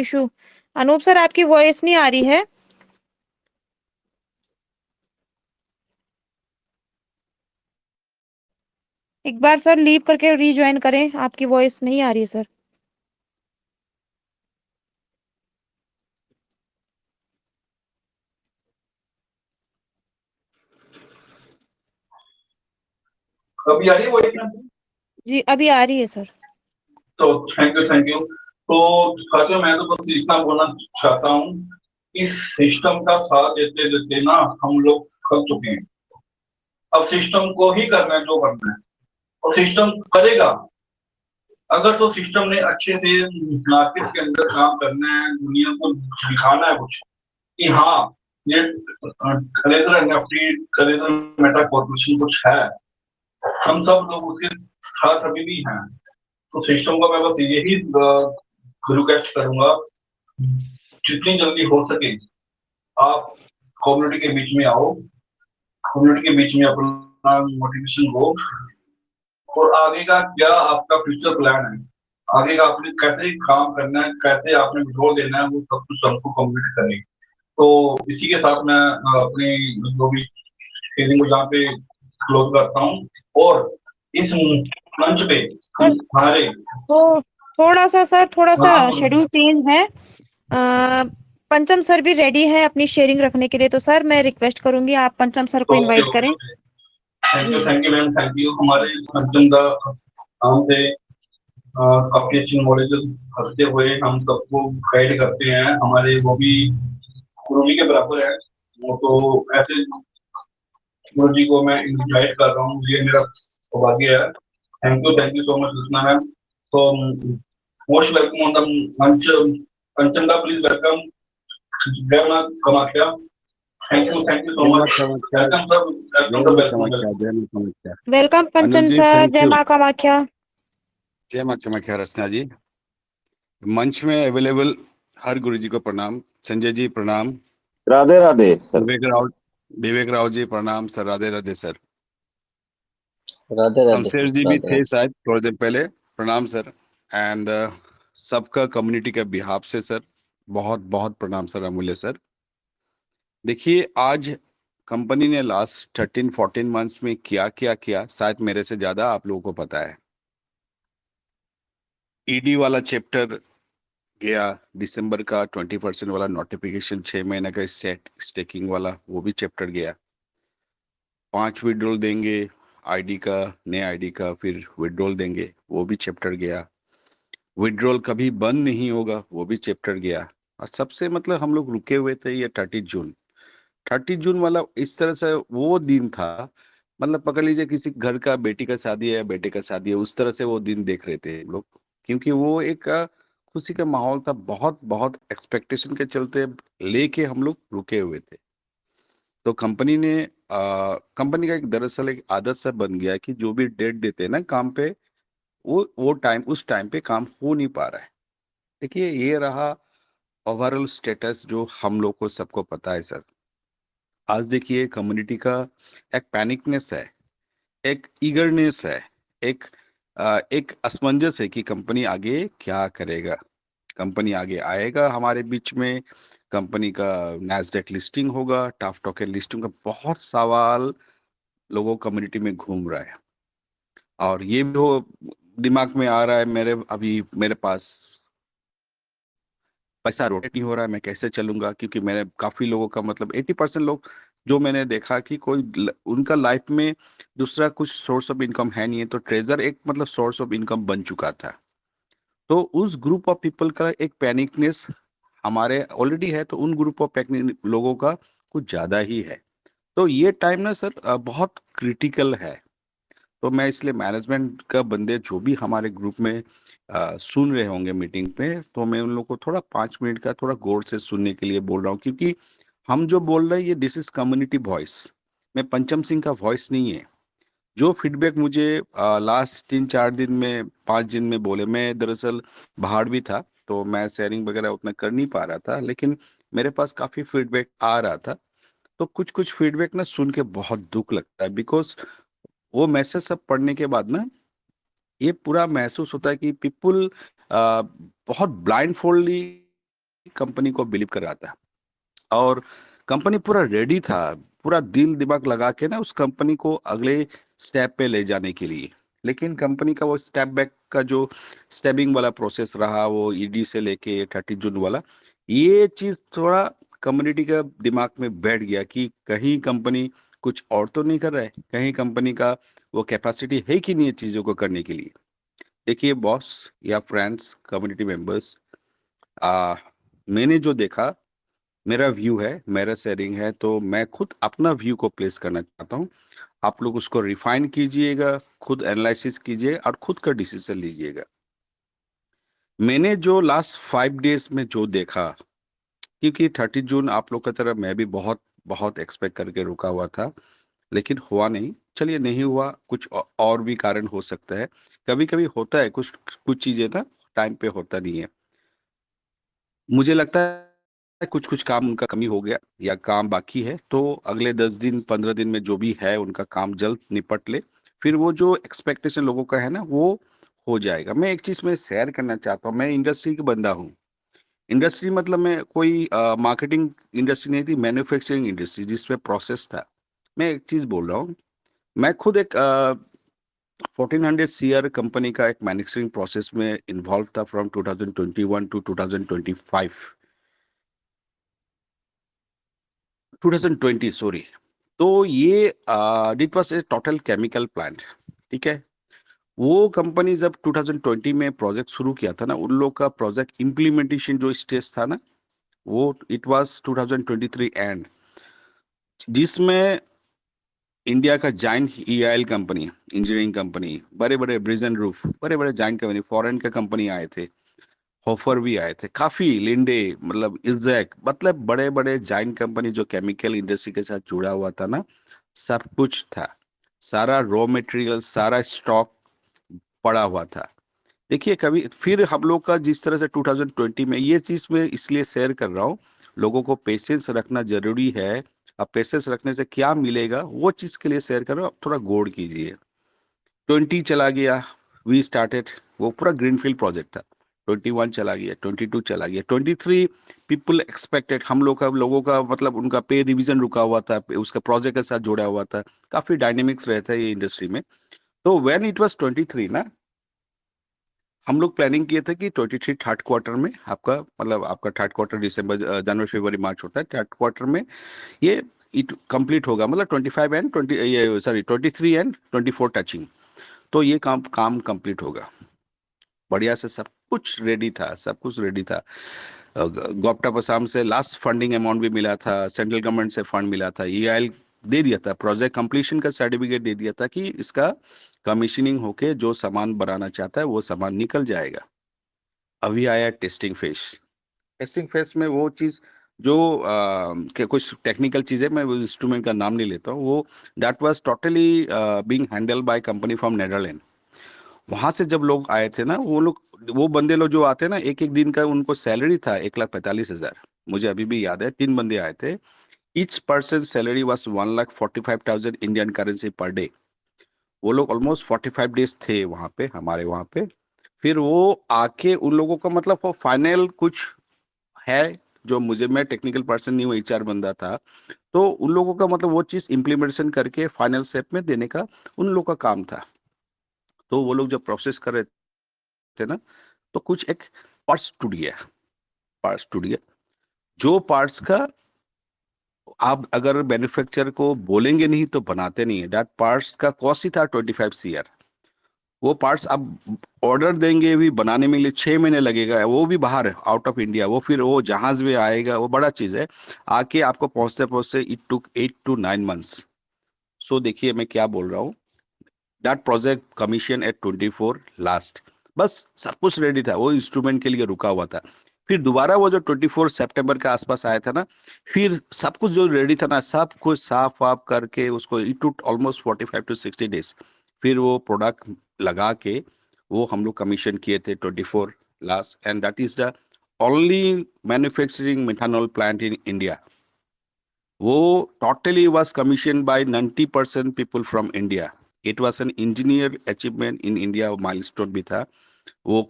Issue. Anoop sir, आपकी voice नहीं आ रही है। एक बार सर लीव करके रीज्वाइन करें, आपकी वॉइस नहीं आ रही है सर। अभी आ रही है वॉइस में? जी अभी आ रही है सर। तो थैंक यू थैंक यू। तो साथियों, मैं तो बस इतना बोलना चाहता हूँ कि सिस्टम का साथ देते देते ना हम लोग थक चुके हैं। अब सिस्टम को ही करना है जो करना है, और सिस्टम करेगा। अगर तो सिस्टम ने अच्छे से मार्केट के अंदर काम करना है, दुनिया को दिखाना है कुछ कि हाँ, ये खलेदर एनएफटी, खलेदर मेटा कॉर्पोरेशन कुछ है, हम सब लोग उसके साथ अभी भी हैं। तो सिस्टम को मैं बस यही रिक्वेस्ट करूंगा, जितनी जल्दी हो सके आप कम्युनिटी के बीच में आओ, कम्युनिटी के बीच में अपना मोटिवेशन हो, और आगे का क्या आपका फ्यूचर प्लान है, आगे का आपने कैसे काम करना है, कैसे आपने विड्रॉल देना है, वो सब कुछ हमको कम्युनिटी करेगी। तो इसी के साथ मैं अपनी जो भी फीलिंग को यहाँ पे क्लोज करता हूँ, और इस मंच पे सर हमारे तो थोड़ा सा हाँ, शेड्यूल चेंज है। पंचम सर भी रेडी है अपनी शेयरिंग रखने के लिए, तो सर मैं रिक्वेस्ट करूंगी आप पंचम सर को ओके इनवाइट करें। ओके, जी thank you ma'am, thank you. हमारे पंचम का काम से काफी अच्छी नॉलेज रखते हुए हम सबको गाइड करते हैं, हमारे वो भी गुरु जी के बराबर है। वो तो ऐसे गुरु जी को मैं इनवाइट कर रहा हूँ, ये मेरा सौभाग्य है। Thank you so much Krishna ma'am. तो मोस्ट वेलकम ऑन द मंच, कंचन दा, प्लीज वेलकम। जय मां कामाख्या। थैंक यू सो जय मां मच। कामाख्या, वेलकम सर, जय वेलकम सर, मां वेलकम कामाख्या, वेलकम। जय मां कामाख्या। वेलकम अनुज पंचम जी सर, थैंक जय यू। मां कामाख्या। जय मां कामाख्या रचना जी। मंच में अवेलेबल हर गुरु जी को प्रणाम। संजय जी प्रणाम। राधे राधे सर। विवेक राव जी प्रणाम sir. Radhe Radhe sir. Radhe Radhe Shamsher sir. जी भी राधे थे राधे। शायद थोड़ी देर पहले। प्रणाम सर। एंड सबका कम्युनिटी के बिहाफ से सर बहुत बहुत प्रणाम सर, अमूल्य सर। देखिए, आज कंपनी ने लास्ट 13-14 मंथ्स में क्या क्या किया, शायद मेरे से ज्यादा आप लोगों को पता है। ईडी वाला चैप्टर गया, दिसंबर का 20% वाला नोटिफिकेशन, 6 महीने का स्टेकिंग वाला वो भी चैप्टर गया। 5 विड्रॉल देंगे आईडी का, नए आईडी का, फिर विड्रॉल देंगे, वो भी चैप्टर गया। विड्रॉल कभी बंद नहीं होगा, वो भी चैप्टर गया। और सबसे मतलब हम लोग रुके हुए थे ये 30 जून वाला। इस तरह से वो दिन था, मतलब पकड़ लीजिए किसी घर का बेटी का शादी है या बेटे का शादी है, उस तरह से वो दिन देख रहे थे हम लोग। क्योंकि वो एक खुशी का माहौल था, बहुत बहुत एक्सपेक्टेशन के चलते लेके हम लोग रुके हुए थे। तो कंपनी का एक दरअसल एक आदत सा बन गया है कि जो भी डेट देते हैं ना काम पे, वो टाइम, उस टाइम पे काम हो नहीं पा रहा है। देखिए, ये रहा ओवरऑल स्टेटस जो हम लोग को सबको पता है सर। आज देखिए कम्युनिटी का एक पैनिकनेस है, एक ईगरनेस है, एक एक असमंजस है कि कंपनी आगे क्या करेगा। कंपनी आगे आएगा हमारे बीच में, कंपनी का नैस्डैक लिस्टिंग होगा, टाफ टोकन लिस्टिंग का बहुत सवाल लोगों कम्युनिटी में घूम रहा है। और ये भी दिमाग में आ रहा है मेरे, अभी मेरे पास पैसा रोटेट नहीं हो रहा है, मैं कैसे चलूंगा। क्योंकि मैंने काफी लोगों का मतलब 80% लोग जो मैंने देखा कि उनका लाइफ में दूसरा कुछ सोर्स ऑफ इनकम है नहीं है, तो ट्रेजर एक मतलब सोर्स ऑफ इनकम बन चुका था। तो उस ग्रुप ऑफ पीपल का एक पैनिकनेस हमारे ऑलरेडी है, तो उन ग्रुप ऑफ लोगों का कुछ ज्यादा ही है। तो ये टाइम ना सर बहुत क्रिटिकल है। तो मैं इसलिए मैनेजमेंट का बंदे जो भी हमारे ग्रुप में सुन रहे होंगे मीटिंग पे, तो मैं उन लोग को थोड़ा 5 मिनट का थोड़ा गौर से सुनने के लिए बोल रहा हूँ। क्योंकि हम जो बोल रहे हैं ये दिस इज कम्युनिटी वॉइस, मैं पंचम सिंह का वॉइस नहीं है। जो फीडबैक मुझे लास्ट 3-4 दिन में, 5 दिन में बोले, मैं दरअसल बाहर भी था तो मैं शेयरिंग वगैरह उतना कर नहीं पा रहा था, लेकिन मेरे पास काफी फीडबैक आ रहा था। तो कुछ कुछ फीडबैक ना सुन के बहुत दुख लगता है, बिकॉज वो मैसेज सब पढ़ने के बाद ना ये पूरा महसूस होता है कि पीपुल बहुत ब्लाइंडफोल्डली कंपनी को बिलीव कर रहा था और कंपनी पूरा रेडी था, पूरा दिल दिमाग लगा के ना उस कंपनी को अगले स्टेप पे ले जाने के लिए। लेकिन कंपनी का वो स्टेप बैक का जो स्टेबिंग वाला प्रोसेस रहा, वो ईडी से लेके 30 जून वाला, ये चीज थोड़ा कम्युनिटी का दिमाग में बैठ गया कि कहीं कंपनी कुछ और तो नहीं कर रहा है, कहीं कंपनी का वो कैपेसिटी है कि नहीं है चीजों को करने के लिए। देखिए बॉस या फ्रेंड्स, कम्युनिटी मेंबर्स, मैंने जो देखा, मेरा व्यू है, मेरा शेयरिंग है, तो मैं खुद अपना व्यू को प्लेस करना चाहता हूँ। आप लोग उसको रिफाइन कीजिएगा, खुद एनालिसिस कीजिए और खुद का डिसीजन लीजिएगा। मैंने जो लास्ट 5 डेज में जो देखा, क्योंकि 30 जून आप लोग की तरह मैं भी बहुत बहुत एक्सपेक्ट करके रुका हुआ था, लेकिन हुआ नहीं। चलिए नहीं हुआ, कुछ और भी कारण हो सकता है, कभी कभी होता है, कुछ कुछ चीजें ना टाइम पे होता नहीं है। मुझे लगता है कुछ कुछ काम उनका कमी हो गया या काम बाकी है, तो अगले 10 दिन 15 दिन में जो भी है उनका काम जल्द निपट ले, फिर वो जो एक्सपेक्टेशन लोगों का है ना वो हो जाएगा। मैं एक चीज में शेयर करना चाहता हूँ, मैं इंडस्ट्री का बंदा हूँ। इंडस्ट्री मतलब मैं कोई मार्केटिंग इंडस्ट्री नहीं थी, मैन्युफैक्चरिंग इंडस्ट्री जिसमें प्रोसेस था। मैं एक चीज बोल रहा हूँ, मैं खुद एक 1400 सीआर कंपनी का एक मैन्युफैक्चरिंग प्रोसेस में इन्वॉल्व था फ्रॉम 2021 टू 2020 सॉरी। तो ये it was a total chemical plant, ठीक है। वो कंपनी जब 2020 में प्रोजेक्ट शुरू किया था ना, उन लोग का प्रोजेक्ट इम्प्लीमेंटेशन जो स्टेज था ना, वो इट वाज 2023 एंड, जिसमें इंडिया का giant EIL company, engineering company, बड़े बड़े ब्रिज एंड रूफ, बड़े बड़े जाइंट कंपनी, फॉरेन के कंपनी आए थे, ऑफर भी आए थे काफी, लिंडे, मतलब इजैक, मतलब बड़े बड़े जाइंट कंपनी जो केमिकल इंडस्ट्री के साथ जुड़ा हुआ था ना, सब कुछ था, सारा रॉ मटेरियल, सारा स्टॉक पड़ा हुआ था। देखिए कभी फिर हम लोग का जिस तरह से 2020 में, ये चीज मैं इसलिए शेयर कर रहा हूँ, लोगों को पेशेंस रखना जरूरी है। अब पेशेंस रखने से क्या मिलेगा वो चीज के लिए शेयर कर रहा हूँ, थोड़ा गौर कीजिए। 20 चला गया, वी स्टार्टेड, वो पूरा ग्रीनफील्ड प्रोजेक्ट था। 21 चला गया, 22 चला गया, 23 पीपल एक्सपेक्टेड, हम लोग का लोगों का मतलब उनका पे रिवीजन रुका हुआ था, उसका प्रोजेक्ट के साथ जुड़ा हुआ था, काफी डायनेमिक्स रहता है ये इंडस्ट्री में। तो व्हेन इट वाज 23 ना, हम लोग प्लानिंग किए थे कि 23 थर्ड क्वार्टर में आपका, मतलब आपका थर्ड क्वार्टर दिसंबर जनवरी फरवरी मार्च होता है, थर्ड क्वार्टर में ये इट कंप्लीट होगा, मतलब 25 एंड 20 ये सॉरी 23 एंड 24 टचिंग, तो ये काम कंप्लीट होगा। बढ़िया से सब कुछ रेडी था, सब कुछ रेडी था। गौप्टा पसाम से लास्ट फंडिंग अमाउंट भी मिला था, सेंट्रल गवर्नमेंट से फंड मिला था, ईआईएल दे दिया था, प्रोजेक्ट कंप्लीशन का सर्टिफिकेट दे दिया था कि इसका कमीशनिंग होके जो सामान बनाना चाहता है वो सामान निकल जाएगा। अभी आया टेस्टिंग फेज। टेस्टिंग फेज में वो चीज जो कुछ टेक्निकल चीजें, मैं वो इंस्ट्रूमेंट का नाम नहीं लेता हूँ, वो that was totally being handled by company from Netherland. वहां से जब लोग आए थे ना, वो बंदे लोग जो आते हैं ना, एक एक दिन का उनको सैलरी था 1,45,000। मुझे अभी भी याद है, 3 बंदे आए थे, each person salary was 1,45,000 Indian currency per day. वो लोग ऑलमोस्ट 45 डेज थे वहां पे, हमारे वहां पे। फिर वो आके उन लोगों का मतलब वो फाइनल कुछ है, जो मुझे, मैं टेक्निकल पर्सन नहीं हूँ, HR बंदा था, तो उन लोगों का मतलब वो चीज इम्प्लीमेंटेशन करके फाइनल स्टेप में देने का उन लोगों का काम था। तो वो लोग जब प्रोसेस कर रहे थे ना, तो कुछ एक पार्ट्स टूट गया, जो पार्ट्स का आप अगर मैन्युफैक्चरर को बोलेंगे नहीं तो बनाते नहीं है। दैट पार्ट्स का कॉस्ट ही था 25 CR। वो पार्ट्स आप ऑर्डर देंगे भी बनाने में लिए 6 महीने लगेगा, वो भी बाहर आउट ऑफ इंडिया, वो फिर वो जहाज में आएगा, वो बड़ा चीज है, आके आपको पहुंचते पहुंचते it took 8 to 9 months। So देखिए मैं क्या बोल रहा हूँ, that project commission at 24 last, बस सब कुछ रेडी था, वो इंस्ट्रूमेंट के लिए रुका हुआ था। फिर दोबारा वो जो 24 सितंबर के आसपास आया था ना, फिर सब कुछ जो रेडी था ना, सब कुछ साफ वाफ करके उसको, it took almost 45 to 60 days. फिर वो प्रोडक्ट लगा के वो हम लोग कमीशन किए थे 24 last, and that is the only manufacturing methanol plant in India. वो totally was commissioned by 90% people from India. It was an engineer achievement in India, milestone भी था। वो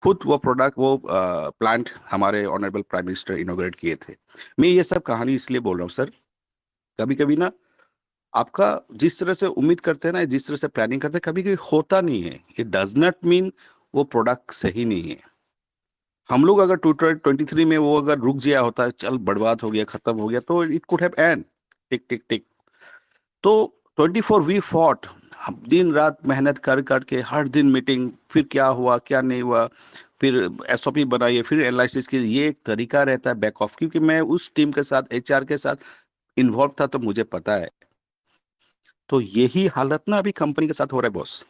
खुद वो प्रोडक्ट वो प्लांट हमारे ऑनरेबल प्राइम मिनिस्टर इनोग्रेट किए थे। मैं ये सब कहानी इसलिए बोल रहा हूँ सर, कभी कभी ना आपका जिस तरह से उम्मीद करते हैं ना, जिस तरह से प्लानिंग करते हैं, कभी कभी होता नहीं है। इट डज नॉट मीन वो प्रोडक्ट सही नहीं है। हम लोग अगर 2023 में वो अगर रुक गया होता है, चल बर्बाद हो गया, खत्म हो गया, तो it could have end tick tick tick. तो 24 वी फॉट, हम दिन रात मेहनत कर करके हर दिन मीटिंग, फिर क्या हुआ क्या नहीं हुआ, फिर एसओपी बनाइए, फिर एनालिसिस की। ये एक तरीका रहता है बैक ऑफ, क्योंकि मैं उस टीम के साथ एचआर के साथ इन्वॉल्व था, तो मुझे पता है। तो यही हालत ना अभी कंपनी के साथ हो रहा है बॉस।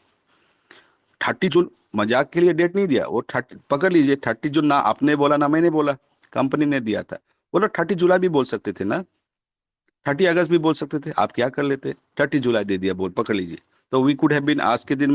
30 जून मजाक के लिए डेट नहीं दिया, वो 30 पकड़ लीजिए, 30 जून ना आपने बोला ना मैंने बोला, कंपनी ने दिया था। वो लोग 30 जुलाई भी बोल सकते थे ना, 30 अगस्त भी बोल सकते थे। आप क्या कर लेते, 30 जुलाई दे दिया, बोल पकड़ लीजिए। तो वी कुड हैव बीन आज के दिन